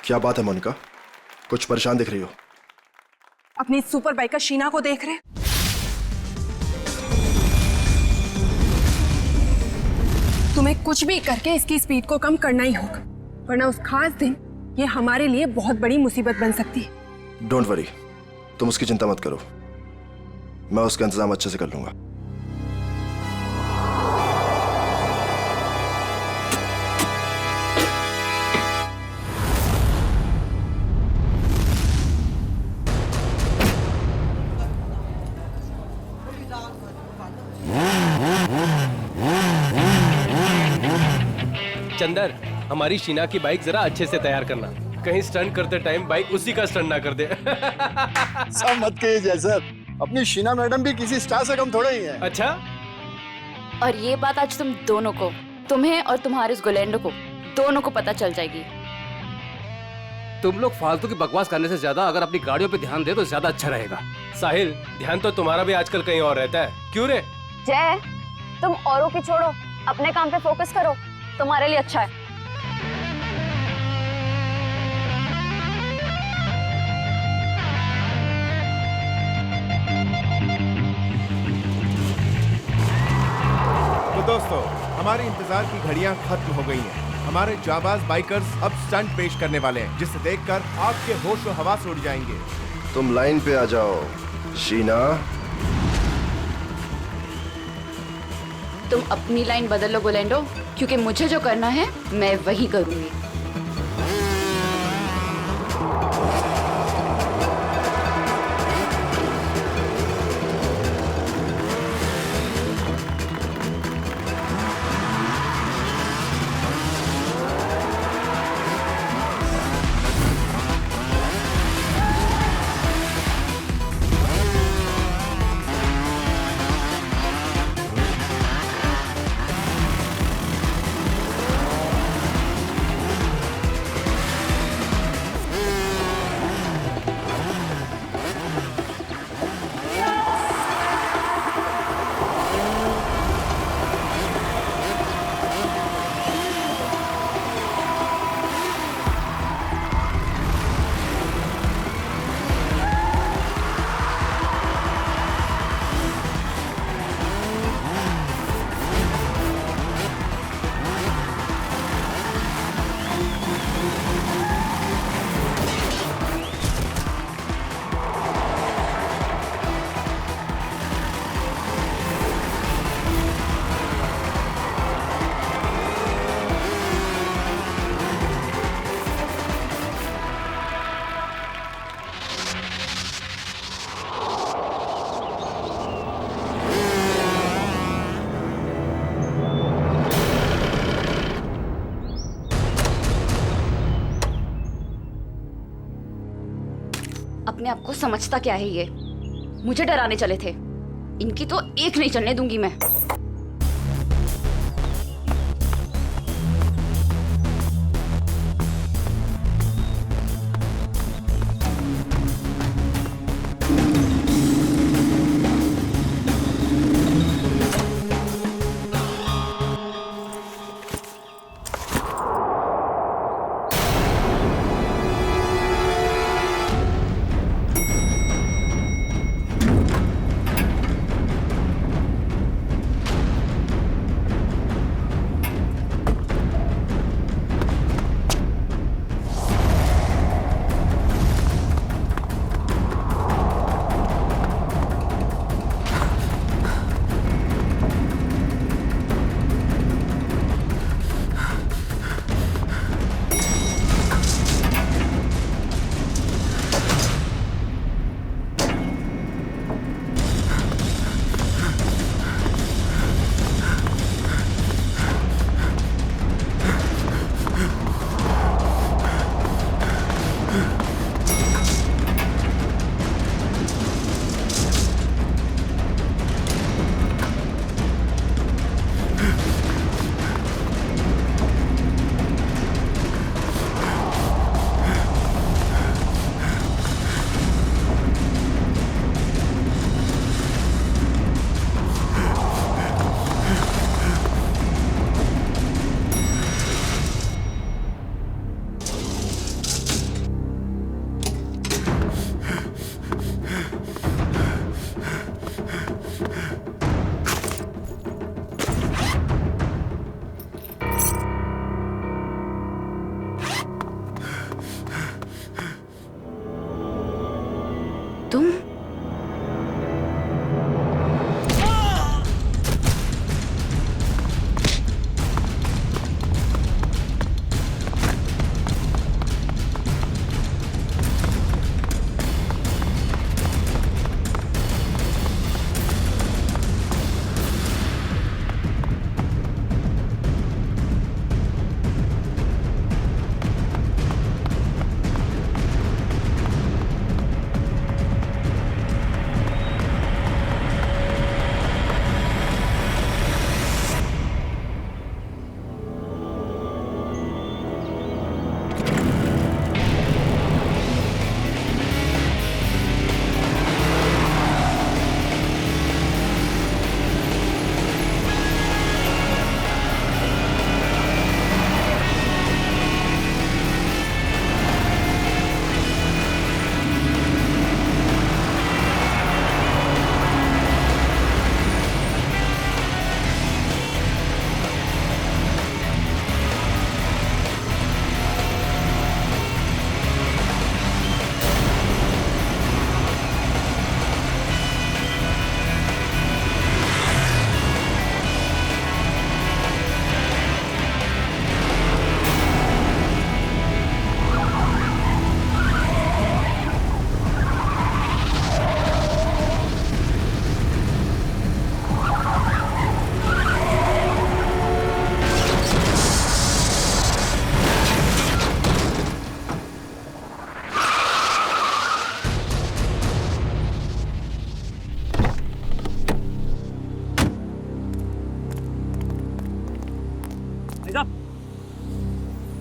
क्या बात है मोनिका, कुछ परेशान दिख रही हो? अपनी सुपर बाइकर शीना को देख रहे? तुम्हें कुछ भी करके इसकी स्पीड को कम करना ही होगा, वरना उस खास दिन ये हमारे लिए बहुत बड़ी मुसीबत बन सकती है। डोंट वरी, तुम उसकी चिंता मत करो, मैं उसका इंतजाम अच्छे से कर लूंगा। चंदर, हमारी शीना की बाइक जरा अच्छे से तैयार करना, कहीं स्टंट करते टाइम बाइक उसी का स्टंट ना कर दे। सब मत कहिए सर, अपनी शीना मैडम भी किसी स्टार से कम थोड़े ही है। अच्छा, और ये बात आज तुम दोनों को, तुम्हें और तुम्हारे उस गोलैंडो को, दोनों को पता चल जाएगी। तुम लोग फालतू की बकवास करने से ज्यादा अगर अपनी गाड़ियों पे ध्यान दे तो ज्यादा अच्छा रहेगा। साहिल, ध्यान तो तुम्हारा भी आजकल कहीं और रहता है, क्यों रे? जय, तुम औरों की छोड़ो, अपने काम पे फोकस करो, तुम्हारे लिए अच्छा है। तो दोस्तों, हमारे इंतजार की घड़ियां खत्म हो गई हैं। हमारे जाबाज बाइकर्स अब स्टंट पेश करने वाले हैं, जिसे देखकर आपके होश और हवास उड़ जाएंगे। तुम लाइन पे आ जाओ शीना। तुम अपनी लाइन बदल लो गोलैंडो, क्योंकि मुझे जो करना है मैं वही करूंगी। अपने आप को समझता क्या है ये? मुझे डराने चले थे, इनकी तो एक नहीं चलने दूंगी मैं। तुम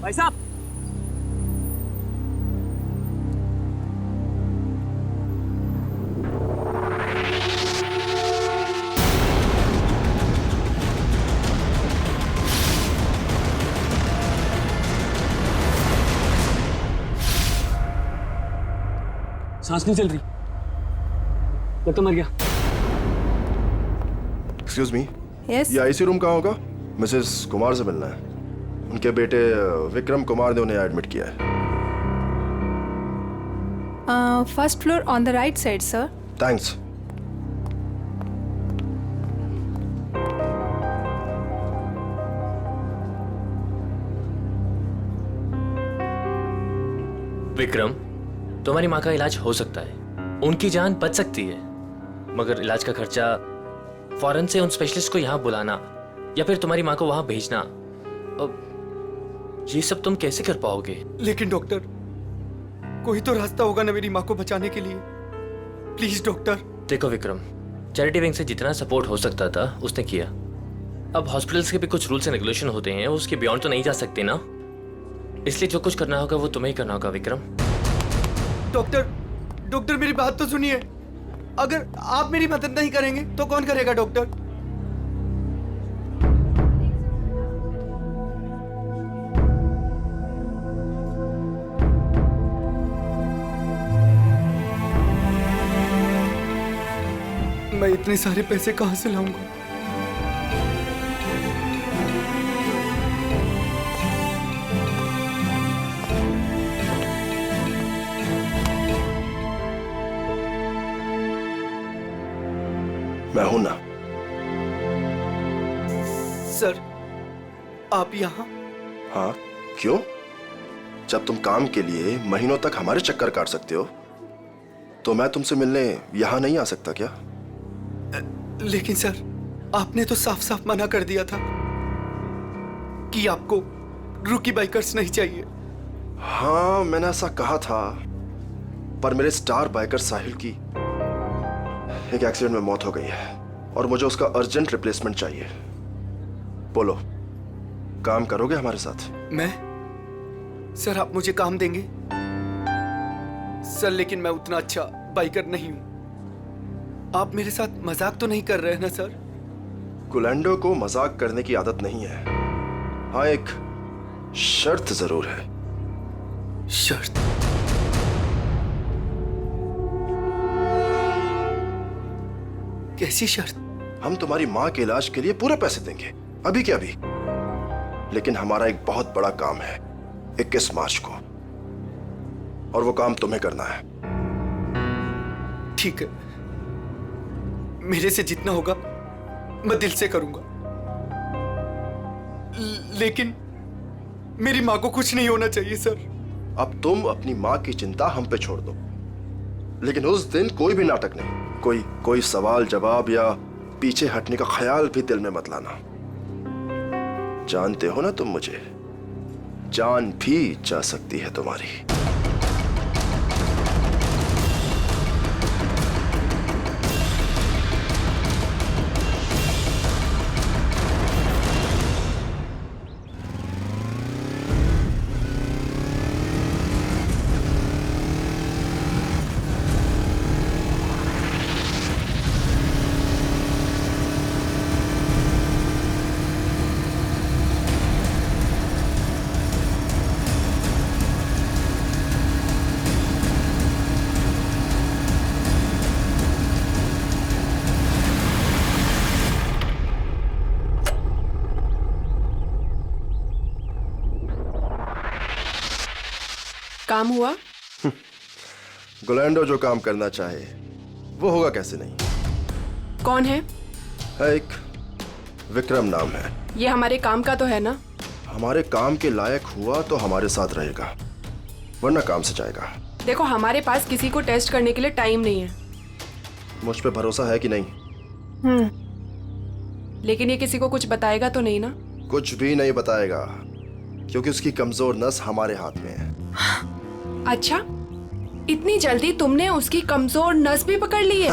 भाई साहब सांस नहीं चल रही, लगता मर गया। एक्सक्यूज मी, यस ये आईसी रूम कहाँ होगा? मिसेस कुमार से मिलना है। उनके बेटे विक्रम कुमार ने उन्हें एडमिट किया है। First floor on the right side sir. Thanks. Vikram, तुम्हारी माँ का इलाज हो सकता है, उनकी जान बच सकती है, मगर इलाज का खर्चा फौरन से उन स्पेशलिस्ट को यहाँ बुलाना या फिर तुम्हारी माँ को वहाँ भेजना, ये सब तुम कैसे कर पाओगे? लेकिन डॉक्टर, कोई तो रास्ता होगा ना मेरी माँ को बचाने के लिए। Please doctor. देखो विक्रम, चैरिटी विंग से जितना सपोर्ट हो सकता था उसने किया। अब हॉस्पिटल्स के भी कुछ रूल्स एंड रेगुलेशन होते हैं, उसके बियॉन्ड तो नहीं जा सकते ना, इसलिए जो कुछ करना होगा वो तुम्हें ही करना होगा विक्रम। डॉक्टर मेरी बात तो सुनिए। अगर आप मेरी मदद नहीं करेंगे तो कौन करेगा डॉक्टर? मैं इतने सारे पैसे कहां से लाऊंगा? मैं हूं ना। सर, आप यहाँ? हाँ, क्यों? जब तुम काम के लिए महीनों तक हमारे चक्कर काट सकते हो, तो मैं तुमसे मिलने यहां नहीं आ सकता क्या? लेकिन सर, आपने तो साफ साफ मना कर दिया था कि आपको रूकी बाइकर्स नहीं चाहिए। हाँ, मैंने ऐसा कहा था, पर मेरे स्टार बाइकर साहिल की एक एक्सीडेंट में मौत हो गई है और मुझे उसका अर्जेंट रिप्लेसमेंट चाहिए। बोलो, काम करोगे हमारे साथ? मैं? सर, आप मुझे काम देंगे? सर, लेकिन मैं उतना अच्छा बाइकर नहीं हूं। आप मेरे साथ मजाक तो नहीं कर रहे हैं ना सर? गुलेंडो को मजाक करने की आदत नहीं है। हाँ, एक शर्त जरूर है। शर्त? कैसी शर्त? हम तुम्हारी माँ के इलाज के लिए पूरे पैसे देंगे, अभी के अभी। लेकिन हमारा एक बहुत बड़ा काम है 21 मार्च को, और वो काम तुम्हें करना है। ठीक है, मेरे से जितना होगा मैं दिल से करूंगा, लेकिन मेरी माँ को कुछ नहीं होना चाहिए सर। अब तुम अपनी माँ की चिंता हम पे छोड़ दो, लेकिन उस दिन कोई भी नाटक नहीं, कोई सवाल जवाब या पीछे हटने का ख्याल भी दिल में मत लाना। जानते हो ना तुम मुझे, जान भी जा सकती है तुम्हारी। काम हुआ? गुलेंडो जो काम करना चाहे वो होगा कैसे नहीं। कौन है? एक विक्रम नाम है। ये हमारे काम का तो है ना? हमारे काम के लायक हुआ तो हमारे साथ रहेगा, वरना काम से जाएगा। देखो, हमारे पास किसी को टेस्ट करने के लिए टाइम नहीं है। मुझ पे भरोसा है कि नहीं? लेकिन ये किसी को कुछ बताएगा तो नहीं ना? कुछ भी नहीं बताएगा, क्योंकि उसकी कमजोर नस हमारे हाथ में है। अच्छा, इतनी जल्दी तुमने उसकी कमजोर नस भी पकड़ ली है?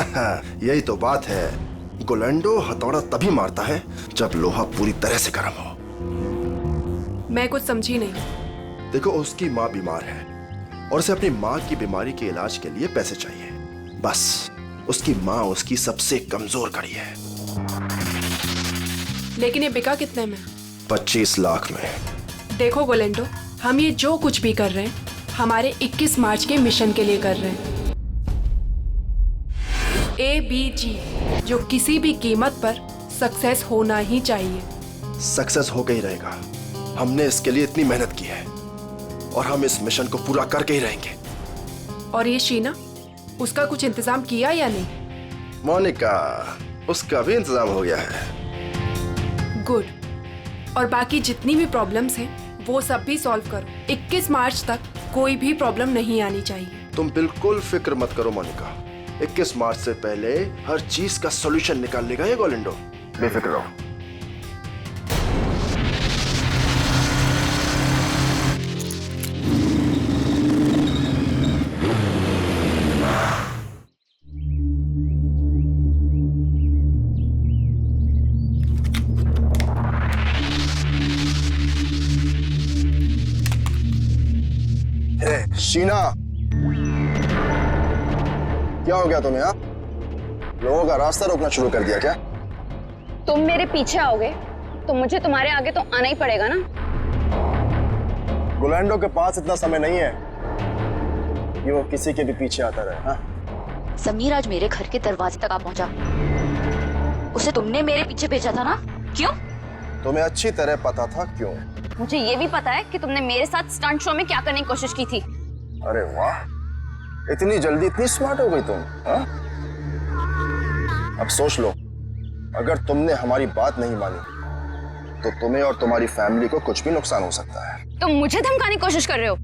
यही तो बात है। गुलेंडो हथौड़ा तभी मारता है जब लोहा पूरी तरह से गर्म हो। मैं कुछ समझी नहीं। देखो, उसकी माँ बीमार है और उसे अपनी माँ की बीमारी के इलाज के लिए पैसे चाहिए। बस उसकी माँ उसकी सबसे कमजोर कड़ी है। लेकिन ये बिका कितने में? 25 लाख में। देखो गुलेंडो, हम ये जो कुछ भी कर रहे हैं हमारे 21 मार्च के मिशन के लिए कर रहे हैं। ABG, जो किसी भी कीमत पर सक्सेस होना ही चाहिए। सक्सेस हो गई रहेगा। हमने इसके लिए इतनी मेहनत की है और हम इस मिशन को पूरा करके ही रहेंगे। और ये शीना, उसका कुछ इंतजाम किया या नहीं? मोनिका, उसका भी इंतजाम हो गया है। गुड। और बाकी जितनी भी प्रॉब्लम्स हैं वो सब भी सॉल्व करो। 21 मार्च तक कोई भी प्रॉब्लम नहीं आनी चाहिए। तुम बिल्कुल फिक्र मत करो मोनिका, 21 मार्च से पहले हर चीज का सॉल्यूशन निकाल लेगा ये गुलेंडो। बेफिक्र रहो। शीना, क्या हो गया तुम्हें? लोगों का रास्ता रोकना शुरू कर दिया क्या? तुम मेरे पीछे आओगे तो मुझे तुम्हारे आगे तो आना ही पड़ेगा ना। गुलेंडो के पास इतना समय नहीं है कि वो किसी के भी पीछे आता रहे। हाँ? समीर आज मेरे घर के दरवाजे तक आ पहुंचा। उसे तुमने मेरे पीछे भेजा था ना? क्यों? तुम्हें अच्छी तरह पता था क्यों। मुझे ये भी पता है कि तुमने मेरे साथ स्टंट शो में क्या करने की कोशिश की थी। अरे वाह, इतनी जल्दी इतनी स्मार्ट हो गई तुम। हाँ? अब सोच लो, अगर तुमने हमारी बात नहीं मानी तो तुम्हें और तुम्हारी फैमिली को कुछ भी नुकसान हो सकता है। तुम मुझे धमकाने की कोशिश कर रहे हो?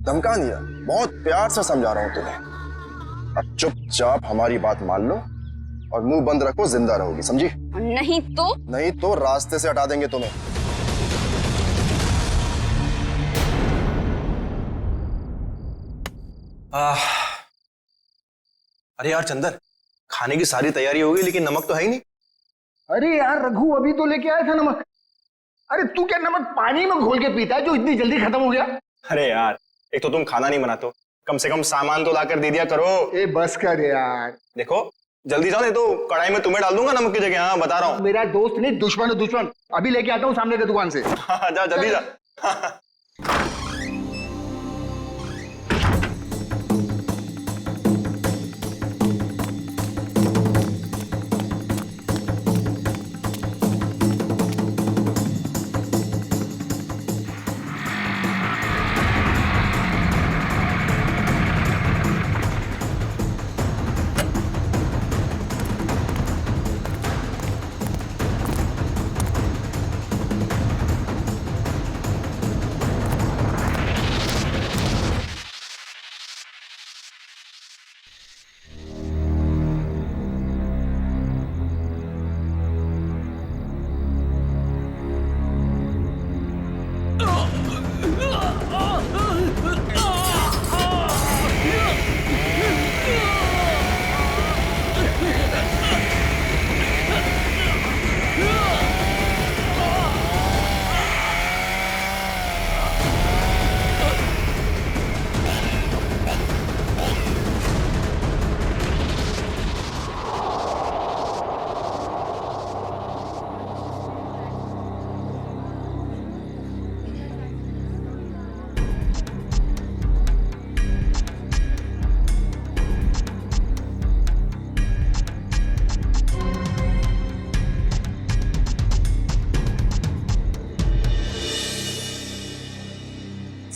धमका दिया? बहुत प्यार से समझा रहा हूं तुम्हें। अब चुपचाप हमारी बात मान लो और मुंह बंद रखो, जिंदा रहोगी, समझी? नहीं तो रास्ते से हटा देंगे तुम्हें। अरे यार चंदर, खाने की सारी तैयारी हो गई लेकिन नमक तो है ही नहीं। अरे यार रघु, अभी तो लेके आया था नमक। अरे तू क्या नमक पानी में घोल के पीता है जो इतनी जल्दी खत्म हो गया? अरे यार, एक तो तुम खाना नहीं बनाते हो, कम से कम सामान तो लाकर दे दिया करो। ए बस कर यार। देखो जल्दी जाओ, नहीं तो कढ़ाई में तुम्हें डाल दूंगा नमक की जगह। हाँ बता रहा हूँ। मेरा दोस्त नहीं, दुश्मन है दुश्मन। अभी लेके आता हूँ सामने की दुकान से। हाँ जा जल्दी जा।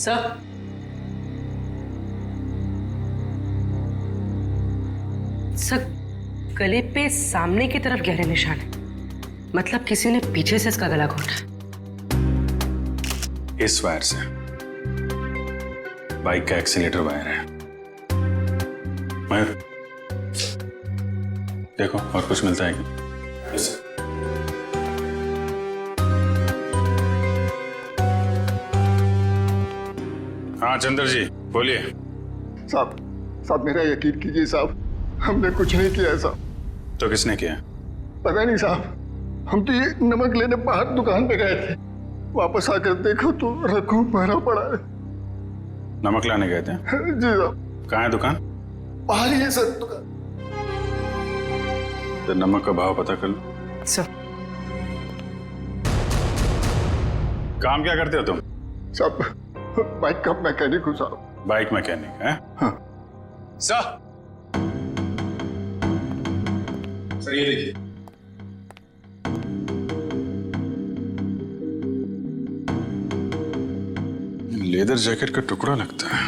सर सर गले पे सामने की तरफ गहरे निशान है, मतलब किसी ने पीछे से इसका गला घोटा। इस वायर से बाइक का एक्सीलेटर वायर है। मयूर देखो और कुछ मिलता है क्या? Yes sir. हाँ चंद्र जी बोलिए। साहब मेरा यकीन कीजिए साहब, हमने कुछ नहीं किया है साहब। तो किसने किया? पता नहीं साहब, हम तो ये नमक लेने बाहर दुकान पे गए थे, वापस आकर देखो तो रघु मरा पड़ा है। नमक लाने गए थे? जी साहब। कहाँ है दुकान? बाहर ही है सर दुकान। तो नमक का भाव पता कर लो। सर काम क्या करते हो तुम? साहब बाइक का मैकेनिक हूँ साहब। बाइक मैकेनिक है? हाँ। सर ये देखिए, लेदर जैकेट का टुकड़ा लगता है।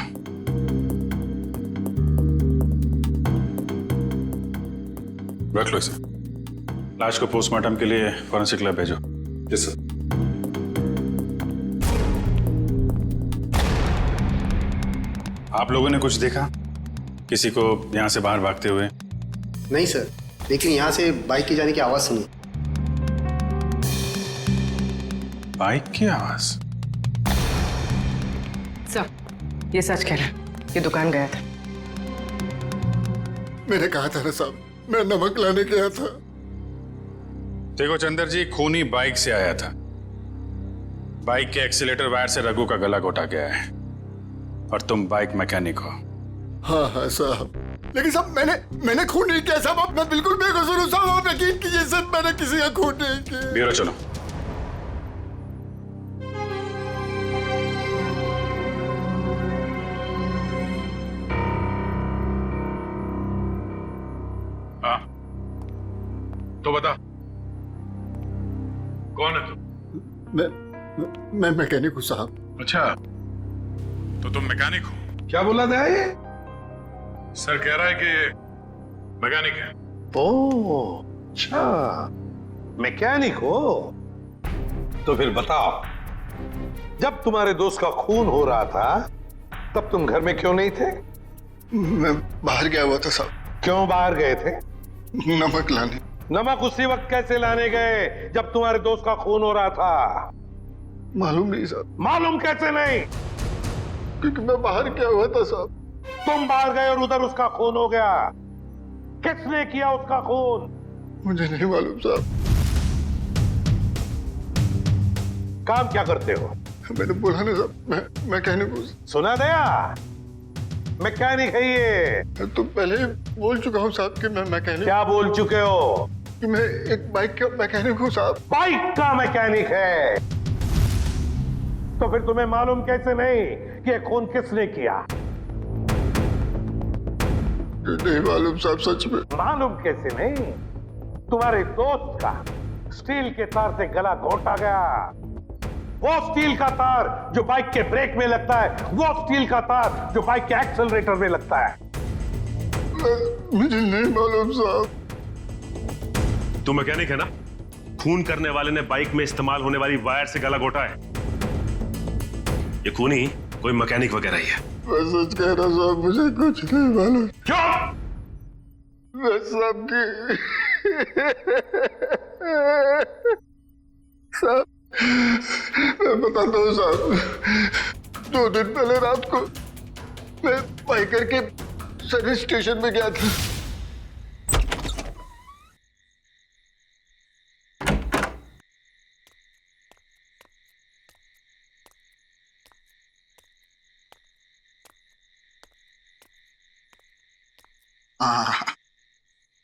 रख लो इसे। लाश को पोस्टमार्टम के लिए फॉरेंसिक लैब भेजो। Yes sir. आप लोगों ने कुछ देखा किसी को यहां से बाहर भागते हुए? नहीं सर, लेकिन यहाँ से बाइक की जाने की आवाज सुनी। बाइक की आवाज? सर ये सच कह रहा है, ये दुकान गया था। मैंने कहा था ना साहब, मैं नमक लाने गया था। देखो चंद्र जी, खूनी बाइक से आया था। बाइक के एक्सीलेटर वायर से रघु का गला घोटा गया है और तुम बाइक मैकेनिक हो। हाँ साहब, लेकिन साहब मैंने खून नहीं किया साहब, मैं बिल्कुल बेकसूर हूँ साहब, आप यकीन कीजिए सर, मैंने किसी का खून नहीं किया। ब्यूरो चलो। हाँ तो बता, कौन है तू? मैं मैकेनिक हूँ साहब। अच्छा, तो तुम मैकेनिक हो? क्या बोला था ये? सर कह रहा है कि मैकेनिक है। ओह अच्छा, मैकेनिक हो? तो फिर बताओ, जब तुम्हारे दोस्त का खून हो रहा था तब तुम घर में क्यों नहीं थे? मैं बाहर गया हुआ था साहब। क्यों बाहर गए थे? नमक लाने। नमक उसी वक्त कैसे लाने गए जब तुम्हारे दोस्त का खून हो रहा था? मालूम नहीं साहब। मालूम कैसे नहीं? क्योंकि मैं बाहर गया हुआ था साहब। तुम बाहर गए और उधर उसका खून हो गया। किसने किया उसका खून? मुझे नहीं मालूम साहब। काम क्या करते हो? मैंने बोला ना साहब, मैं मैकेनिक हूँ। सुना दिया? मैकेनिक है ये। तो पहले बोल चुका हूँ साहब कि मैं मैकेनिक। क्या बोल चुके हो? कि मैं एक बाइक का मैकेनिक हूँ साहब। बाइक का मैकेनिक है? तो फिर तुम्हें मालूम कैसे नहीं कि ये खून किसने किया? नहीं मालूम साहब, सच में। मालूम कैसे नहीं? तुम्हारे दोस्त का स्टील के तार से गला घोटा गया। वो स्टील का तार जो बाइक के ब्रेक में लगता है, वो स्टील का तार जो बाइक के एक्सेलरेटर में लगता है। मुझे नहीं मालूम साहब। तू मैकेनिक है ना? खून करने वाले ने बाइक में इस्तेमाल होने वाली वायर से गला घोटा है। ये खूनी कोई मैकेनिक वगैरह ही है। मैं सच कह रहा साहब, मुझे कुछ नहीं मालूम। क्यों? मैं सबकी साहब, मैं बताता हूँ साहब। 2 दिन पहले रात को मैं बाइकर के सर्विस स्टेशन में गया था।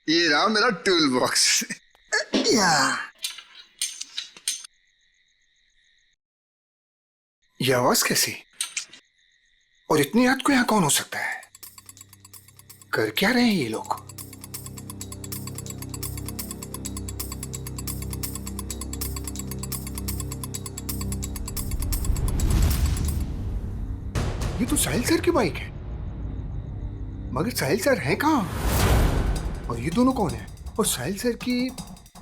ये रहा मेरा टूल बॉक्स। ये आवाज कैसी? और इतनी रात को यहाँ कौन हो सकता है? कर क्या रहे हैं ये लोग? ये तो साहिल सर की बाइक है, मगर साहिल सर हैं कहाँ? और ये दोनों कौन है? और साहिल सर की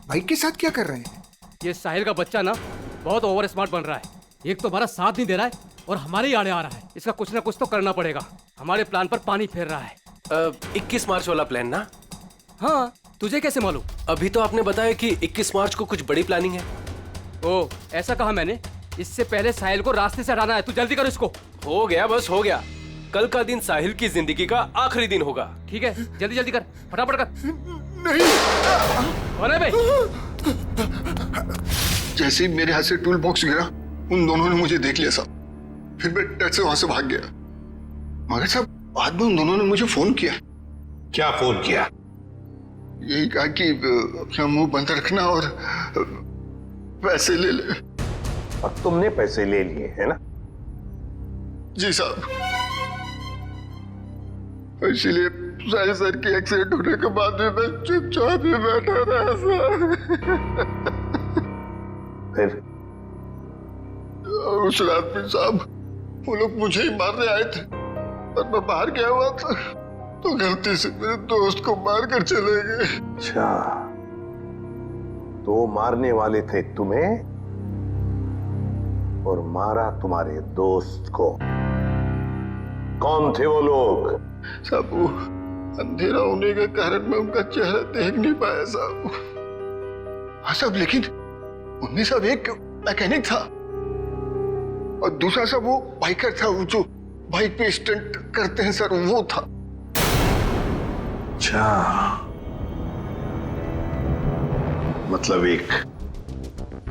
बाइक के साथ क्या कर रहे हैं? ये साहिल का बच्चा ना बहुत ओवर स्मार्ट बन रहा है। एक तो हमारा साथ नहीं दे रहा है और हमारे ही आड़े आ रहा है। इसका कुछ ना कुछ तो करना पड़ेगा। हमारे प्लान पर पानी फेर रहा है। 21 मार्च वाला प्लान ना? हाँ, तुझे कैसे मालूम? अभी तो आपने बताया कि 21 मार्च को कुछ बड़ी प्लानिंग है। ओ, ऐसा कहा मैंने। इससे पहले साहिल को रास्ते से हटाना है। तू जल्दी कर इसको। हो गया, बस हो गया। कल का दिन साहिल की जिंदगी का आखिरी दिन होगा। ठीक है, जल्दी जल्दी कर, फटाफट कर। नहीं। अरे भाई, जैसे ही मेरे हाथ से टूल बॉक्स गिरा, उन दोनों ने मुझे देख लिया साहब। फिर मैं डर से वहां से भाग गया। मगर साहब बाद में उन दोनों ने मुझे फोन किया। क्या फोन किया? यही कहा कि अपना मुंह बंद रखना और पैसे ले ले। और तुमने पैसे ले लिए है ना? जी साहब। इसीलिए साहिल सर की एक्सीडेंट होने के बाद भी मैं चुपचाप ही बैठा रहा सर। फिर उस रात में साहब वो लोग मुझे ही मारने आए थे, पर मैं बाहर गया हुआ था तो गलती से मेरे दोस्त को मार कर चले गए। अच्छा, तो मारने वाले थे तुम्हें और मारा तुम्हारे दोस्त को। कौन थे वो लोग? साहब वो अंधेरा होने के कारण मैं उनका चेहरा देख नहीं पाया साहब। हाँ साहब, लेकिन उनमें सब एक मैकेनिक था और दूसरा सब वो बाइकर था, वो जो बाइक पे स्टंट करते हैं सर, वो था। अच्छा, मतलब एक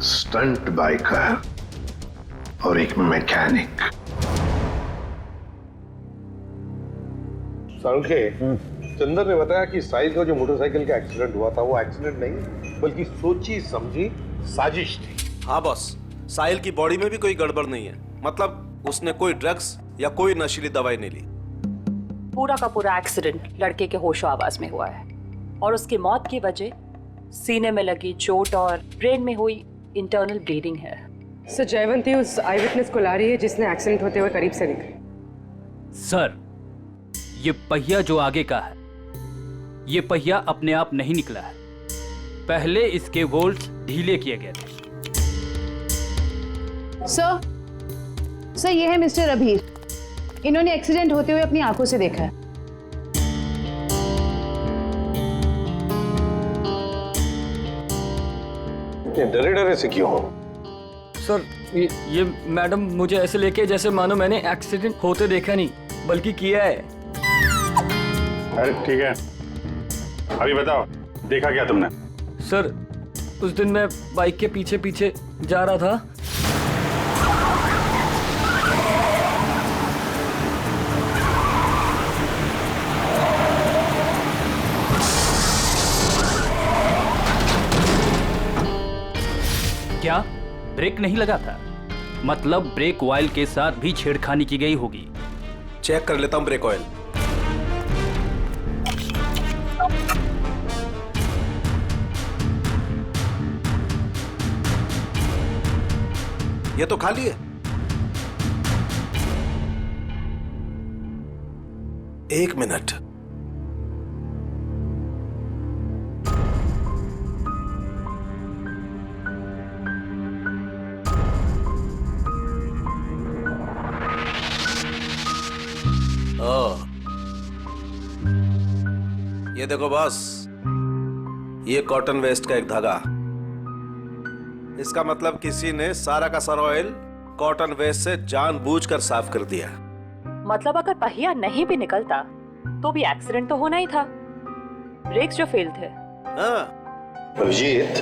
स्टंट बाइकर और एक मैकेनिक। संखे, चंदर ने बताया कि साहिल का जो मोटरसाइकिल का एक्सीडेंट हुआ था वो एक्सीडेंट नहीं बल्कि सोची समझी साजिश थी। हाँ बॉस, साहिल की बॉडी में भी कोई गड़बड़ नहीं है। मतलब उसने कोई ड्रग्स या कोई नशीली दवाई नहीं ली। पूरा का पूरा एक्सीडेंट लड़के के होशो आवाज में हुआ है और उसकी मौत की वजह सीने में लगी चोट और ब्रेन में हुई इंटरनल ब्लीडिंग है। सर, जयवंती उस आई विटनेस को ला रही है जिसने एक्सीडेंट होते हुए करीब से दिखा। सर, ये पहिया जो आगे का है, ये पहिया अपने आप नहीं निकला है। पहले इसके बोल्ट ढीले किए गए थे। सर, ये है मिस्टर अभीर। इन्होंने एक्सीडेंट होते हुए अपनी आंखों से देखा है। इतने डरे डरे से क्यों हो? सर, ये मैडम मुझे ऐसे लेके जैसे मानो मैंने एक्सीडेंट होते देखा नहीं बल्कि किया है। अरे ठीक है, अभी बताओ देखा क्या तुमने? सर, उस दिन मैं बाइक के पीछे पीछे जा रहा था। क्या ब्रेक नहीं लगा था? मतलब ब्रेक ऑयल के साथ भी छेड़खानी की गई होगी। चेक कर लेता हूं ब्रेक ऑयल। ये तो खाली है। एक मिनट। ये देखो बॉस, ये कॉटन वेस्ट का एक धागा। इसका मतलब किसी ने सारा का सारा ऑयल कॉटन वेस्ट से जानबूझकर साफ कर दिया। मतलब अगर पहिया नहीं भी निकलता तो भी एक्सीडेंट तो होना ही था। ब्रेक्स जो फेल थे। अभिजीत,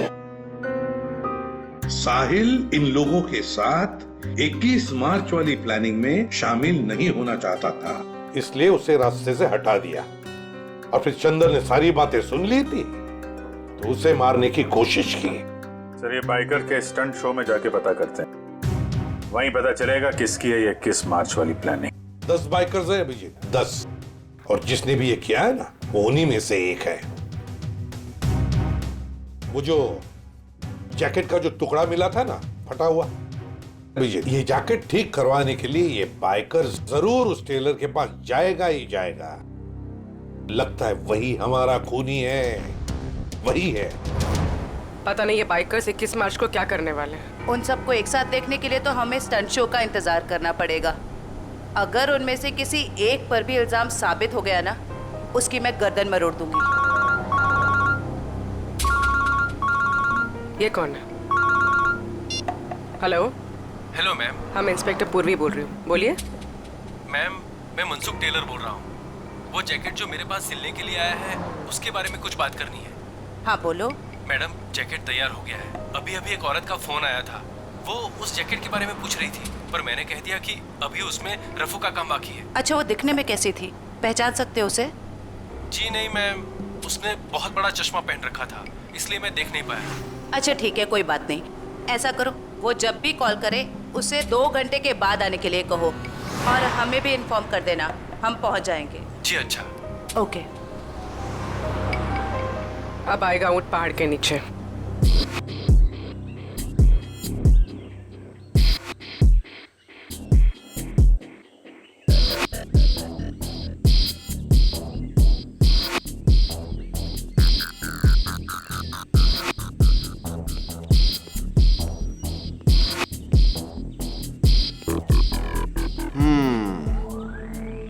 साहिल इन लोगों के साथ 21 मार्च वाली प्लानिंग में शामिल नहीं होना चाहता था, इसलिए उसे रास्ते से हटा दिया। और फिर चंदर ने सारी बातें सुन ली थी तो उसे मारने की कोशिश की। सर, ये बाइकर के स्टंट शो में जाके पता करते हैं, वहीं पता चलेगा किसकी है ये 21 मार्च वाली प्लानिंग। 10 बाइकर्स है अभिजीत, 10। और जिसने भी ये किया है ना, वो उन्हीं में से एक है। वो जो जैकेट का जो टुकड़ा मिला था ना फटा हुआ, अभिजीत, ये जैकेट ठीक करवाने के लिए ये बाइकर जरूर उस टेलर के पास जाएगा ही जाएगा। लगता है वही हमारा खूनी है, वही है। पता नहीं ये बाइकर्स 21 मार्च को क्या करने वाले हैं। उन सबको एक साथ देखने के लिए तो हमें स्टंट शो का इंतजार करना पड़ेगा। अगर उनमें से किसी एक पर भी इल्जाम साबित हो गया ना, उसकी मैं गर्दन मरोड़ दूंगी। ये कौन है? हेलो। Hello ma'am. हम इंस्पेक्टर पूर्वी बोल रही हूँ, बोलिए। मैम, मैं मनसुख टेलर बोल रहा हूँ। वो जैकेट जो मेरे पास सिलने के लिए आया है, उसके बारे में कुछ बात करनी है। हाँ बोलो। मैडम, जैकेट तैयार हो गया है। अभी अभी एक औरत का फोन आया था। वो उस जैकेट के बारे में पूछ रही थी, पर मैंने कह दिया कि अभी उसमें रफू का काम बाकी है। अच्छा, वो दिखने में कैसी थी? पहचान सकते हो उसे? जी नहीं मैम, उसने बहुत बड़ा चश्मा पहन रखा था, इसलिए मैं देख नहीं पाया। अच्छा ठीक है, कोई बात नहीं। ऐसा करो, वो जब भी कॉल करे उसे 2 घंटे के बाद आने के लिए कहो, और हमें भी इन्फॉर्म कर देना, हम पहुंच जाएंगे। जी अच्छा। ओके। अब आएगा ऊंट पहाड़ के नीचे।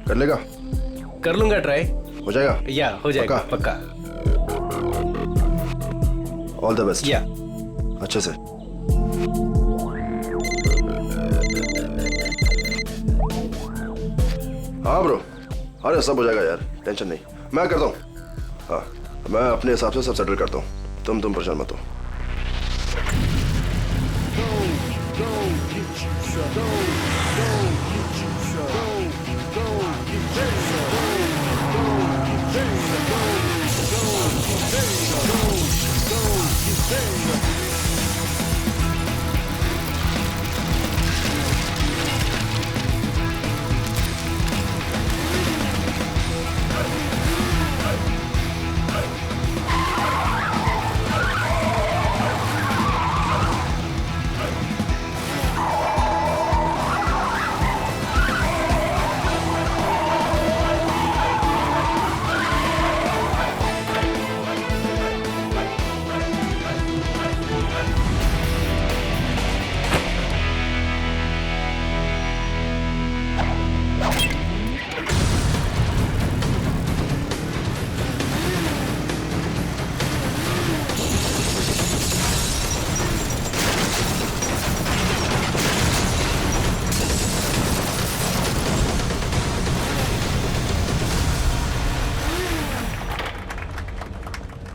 कर लेगा? कर लूंगा ट्राई। हो जाएगा? या हो जाएगा पक्का। All the best. या अच्छे से। हाँ ब्रो, अरे सब हो जाएगा यार, टेंशन नहीं, मैं करता हूँ। हाँ, मैं अपने हिसाब से सब सेटल करता हूँ, तुम परेशान मत हो।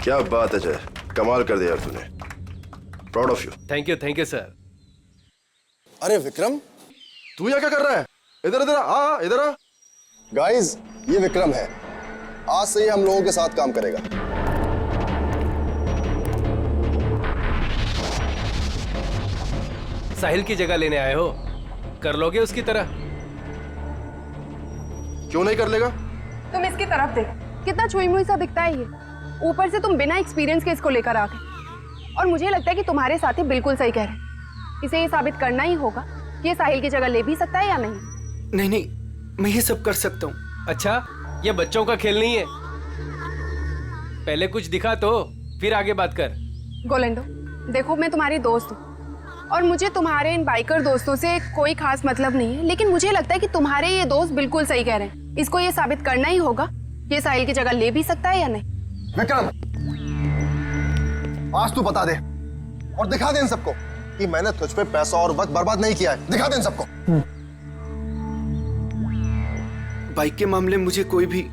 क्या बात है जय, कमाल कर दिया तूने, proud of you. Thank you sir. अरे विक्रम, तू यहाँ क्या कर रहा है? इधर इधर आ, इधर आ। गाइस, ये विक्रम है, आज से ये हम लोगों के साथ काम करेगा। साहिल की जगह लेने आए हो, कर लोगे उसकी तरह? क्यों नहीं कर लेगा? तुम इसकी तरफ देख, कितना छुई मुई सा दिखता है ये। ऊपर से तुम बिना एक्सपीरियंस के इसको लेकर आ गए, और मुझे लगता है कि तुम्हारे साथी बिल्कुल सही कह रहे हैं। इसे ये साबित करना ही होगा कि ये साहिल की जगह ले भी सकता है या नहीं। नहीं, मैं ये सब कर सकता हूँ। अच्छा, ये बच्चों का खेल नहीं है, पहले कुछ दिखा तो फिर आगे बात कर। गोलेंडो, देखो मैं तुम्हारी दोस्त हूँ, और मुझे तुम्हारे इन बाइकर दोस्तों से कोई खास मतलब नहीं है, लेकिन मुझे लगता है कि तुम्हारे ये दोस्त बिल्कुल सही कह रहे हैं। इसको ये साबित करना ही होगा कि ये साहिल की जगह ले भी सकता है या नहीं। विक्रम, आज तू बता दे और दिखा दे इन सबको कि मैंने तुझ पे पैसा और वक्त बर्बाद नहीं किया है। दिखा दे इन सबको। बाइक के मामले में मुझे कोई भी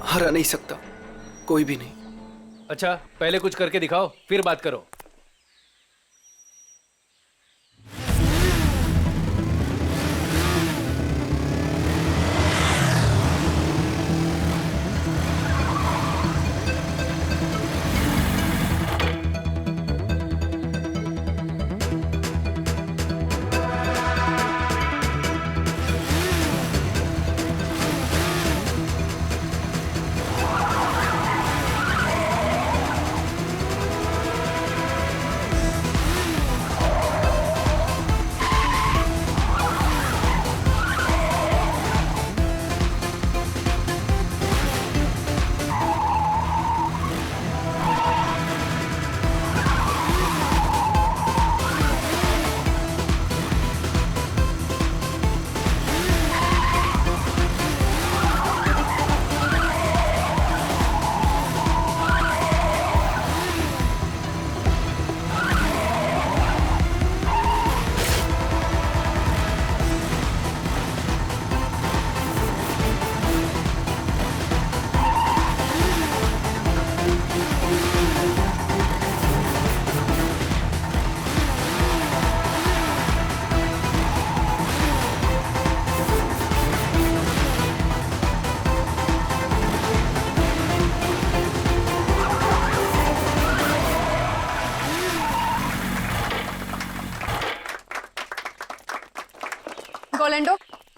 हरा नहीं सकता, कोई भी नहीं। अच्छा, पहले कुछ करके दिखाओ, फिर बात करो।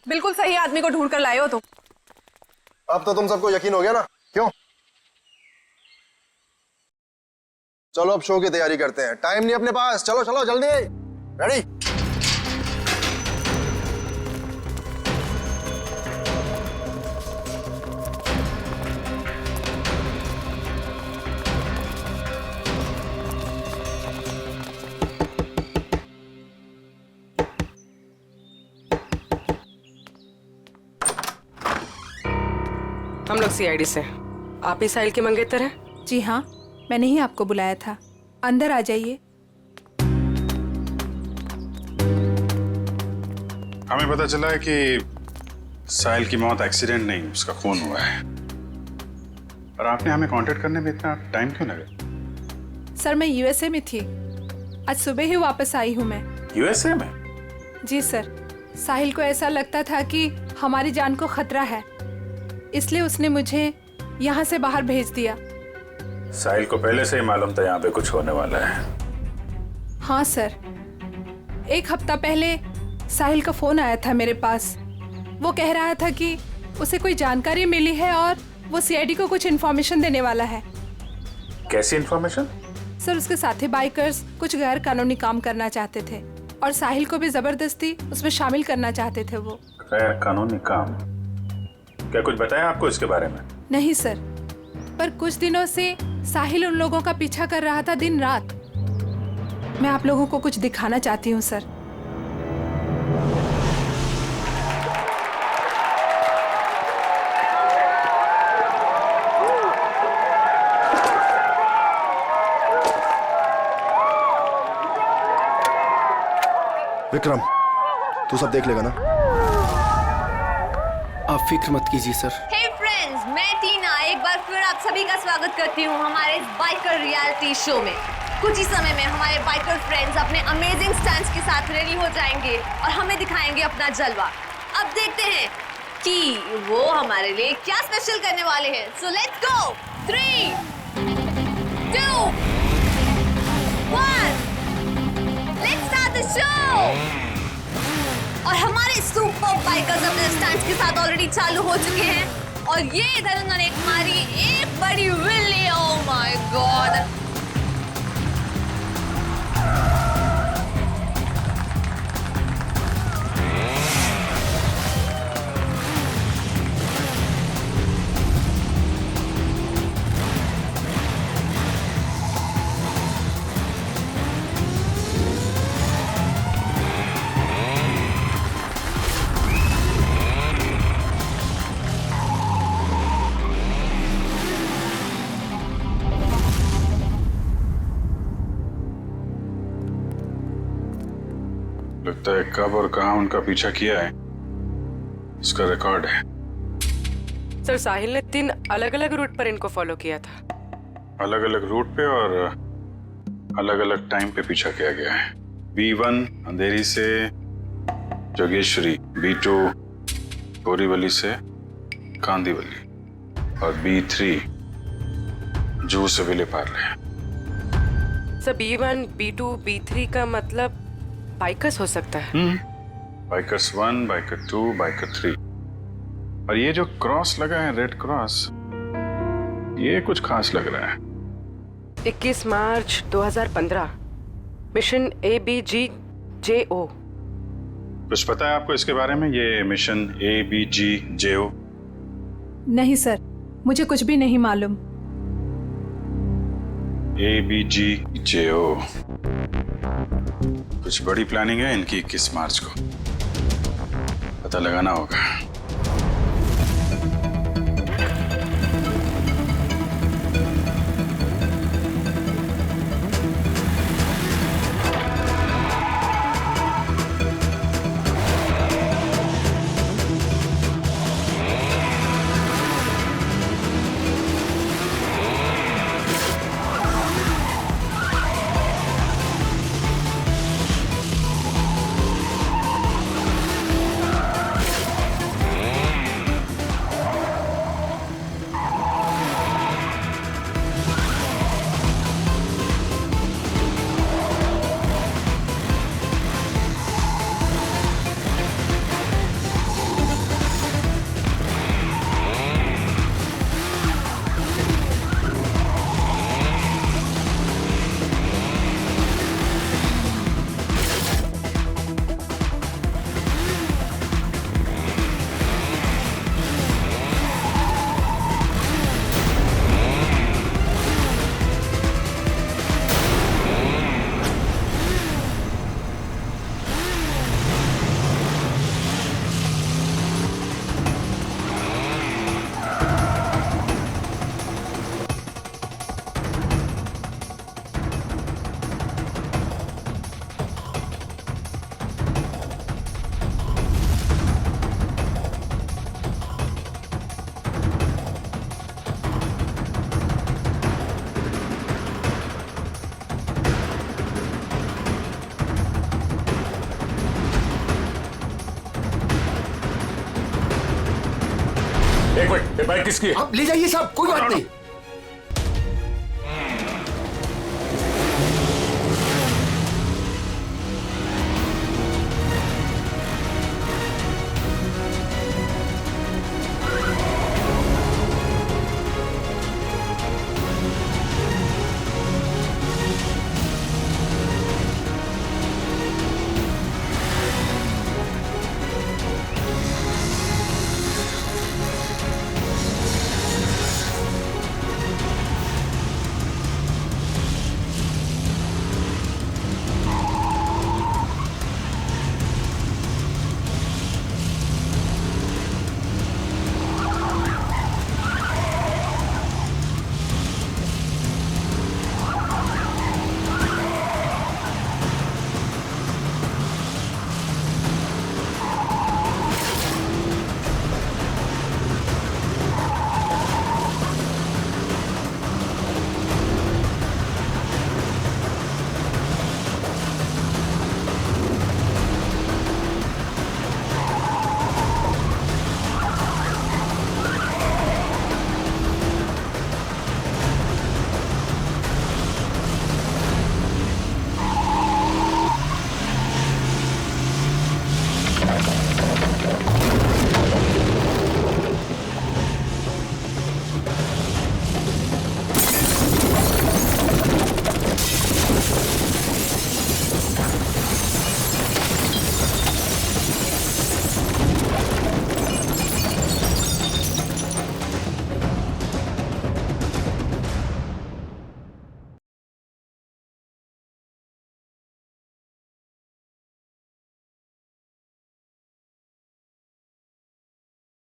बिल्कुल सही आदमी को ढूंढ कर लाए हो तुम। अब तो तुम सबको यकीन हो गया ना, क्यों? चलो अब शो की तैयारी करते हैं, टाइम नहीं अपने पास। चलो चलो जल्दी, रेडी? हम लोग सीआईडी से। आप ही साहिल के मंगेतर हैं? जी हाँ, मैंने ही आपको बुलाया था। अंदर आ जाइए। हमें पता चला है कि साहिल की मौत एक्सीडेंट नहीं, उसका खून हुआ है। और आपने हमें कांटेक्ट करने में इतना टाइम क्यों लगा? सर मैं यूएसए में थी, आज सुबह ही वापस आई हूँ मैं। यूएसए में? जी सर, साहिल को ऐसा लगता था कि हमारी जान को खतरा है, इसलिए उसने मुझे यहाँ से बाहर भेज दिया। साहिल को पहले से ही मालूम था यहाँ पे कुछ होने वाला है? हाँ सर, 1 हफ्ता पहले साहिल का फोन आया था मेरे पास। वो कह रहा था कि उसे कोई जानकारी मिली है और वो सीआईडी को कुछ इन्फॉर्मेशन देने वाला है। कैसी इन्फॉर्मेशन? सर उसके साथी बाइकर्स कुछ गैर कानूनी काम करना चाहते थे और साहिल को भी जबरदस्ती उसमें शामिल करना चाहते थे। वो गैर कानूनी काम? क्या कुछ बताया आपको इसके बारे में? नहीं सर, पर कुछ दिनों से साहिल उन लोगों का पीछा कर रहा था दिन रात। मैं आप लोगों को कुछ दिखाना चाहती हूँ सर। विक्रम, तू सब देख लेगा ना? आप फिक्र मत कीजिए सर। हे फ्रेंड्स, मैं टीना एक बार फिर आप सभी का स्वागत करती हूँ हमारे इस बाइकर रियलिटी शो में। कुछ ही समय में हमारे बाइकर फ्रेंड्स अपने अमेजिंग स्टंट्स के साथ रेडी हो जाएंगे और हमें दिखाएंगे अपना जलवा। अब देखते हैं कि वो हमारे लिए क्या स्पेशल करने वाले हैं। So let's go. 3, 2, 1, let's start the show. और हमारे सुपर बाइकर्स अपने स्टंट्स के साथ ऑलरेडी चालू हो चुके हैं और ये इधर उन्होंने मारी एक बड़ी विल्ली। Oh my God! लगता है कब और कहां उनका पीछा किया है इसका रिकॉर्ड है। सर साहिल ने 3 अलग-अलग रूट पर इनको फॉलो किया था। अलग-अलग रूट पे और अलग-अलग टाइम पे पीछा किया गया है। B1 अंधेरी से जोगेश्वरी, B2 बोरीवली से कांदीवली और B3 जूह से Vile Parle. Sir B1, B2, B3 का मतलब बाइकर्स हो सकता है। Bikers 1, biker 2, biker 3। और ये जो क्रॉस लगा है, रेड क्रॉस, ये कुछ खास लग रहा है। 21 मार्च 2015, मिशन ABGJO। कुछ पता है आपको इसके बारे में, ये मिशन ABGJO? नहीं सर, मुझे कुछ भी नहीं मालूम। ABGJO कुछ बड़ी प्लानिंग है इनकी। 21 मार्च को पता लगाना होगा। बाइक किसकी है? आप ले जाइए साहब, कोई बात नहीं।